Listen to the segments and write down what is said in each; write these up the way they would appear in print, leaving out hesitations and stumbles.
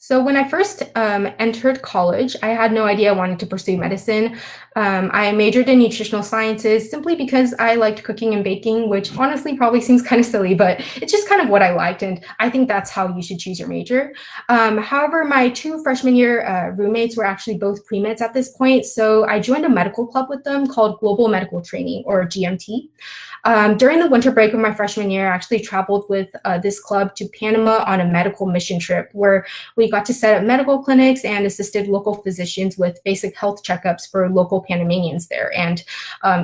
So when I first entered college, I had no idea I wanted to pursue medicine. I majored in nutritional sciences simply because I liked cooking and baking, which honestly probably seems kind of silly, but it's just kind of what I liked. And I think that's how you should choose your major. However, my two freshman year roommates were actually both pre-meds at this point. So I joined a medical club with them called Global Medical Training, or GMT. During the winter break of my freshman year, I actually traveled with this club to Panama on a medical mission trip where we got to set up medical clinics and assisted local physicians with basic health checkups for local Panamanians there. And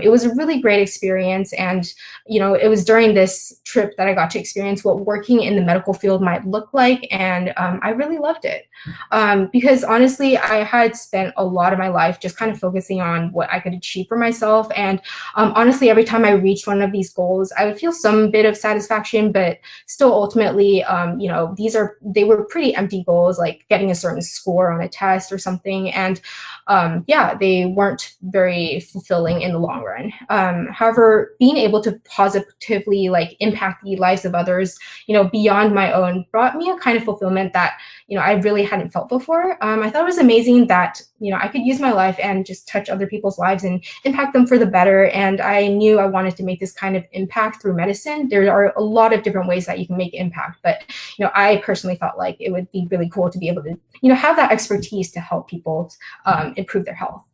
it was a really great experience. And, it was during this trip that I got to experience what working in the medical field might look like. And I really loved it. Because honestly, I had spent a lot of my life just kind of focusing on what I could achieve for myself. And honestly, every time I reached one of these goals, I would feel some bit of satisfaction, but still ultimately, they were pretty empty goals, like getting a certain score on a test or something. And they weren't very fulfilling in the long run. However, being able to positively impact the lives of others, beyond my own brought me a kind of fulfillment that, I really hadn't felt before. I thought it was amazing that, I could use my life and just touch other people's lives and impact them for the better. And I knew I wanted to make this kind of impact through medicine. There are a lot of different ways that you can make impact, but, I personally felt like it would be really cool to be able to, have that expertise to help people improve their health.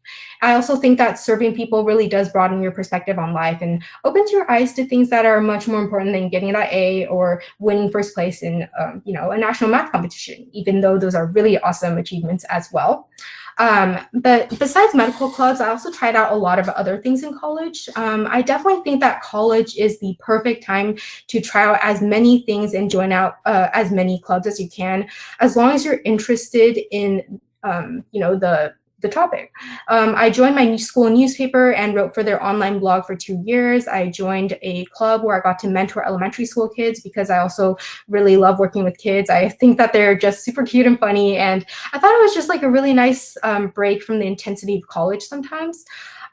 I also think that serving people really does broaden your perspective on life and opens your eyes to things that are much more important than getting that A or winning first place in, a national math competition, even though those are really awesome achievements as well. But besides medical clubs, I also tried out a lot of other things in college. I definitely think that college is the perfect time to try out as many things and join out as many clubs as you can, as long as you're interested in, the topic. I joined my school newspaper and wrote for their online blog for 2 years. I joined a club where I got to mentor elementary school kids because I also really love working with kids. I think that they're just super cute and funny. And I thought it was just a really nice break from the intensity of college sometimes.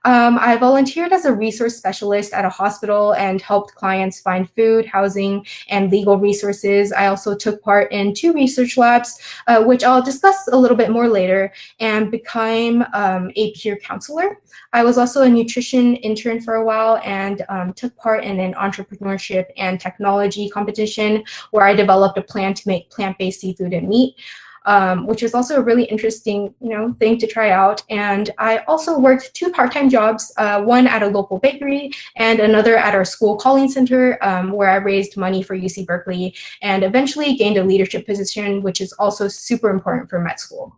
I volunteered as a resource specialist at a hospital and helped clients find food, housing, and legal resources. I also took part in 2 research labs, which I'll discuss a little bit more later, and became a peer counselor. I was also a nutrition intern for a while and took part in an entrepreneurship and technology competition where I developed a plan to make plant-based seafood and meat. Which is also a really interesting, thing to try out. And I also worked 2 part-time jobs, one at a local bakery and another at our school calling center, where I raised money for UC Berkeley and eventually gained a leadership position, which is also super important for med school.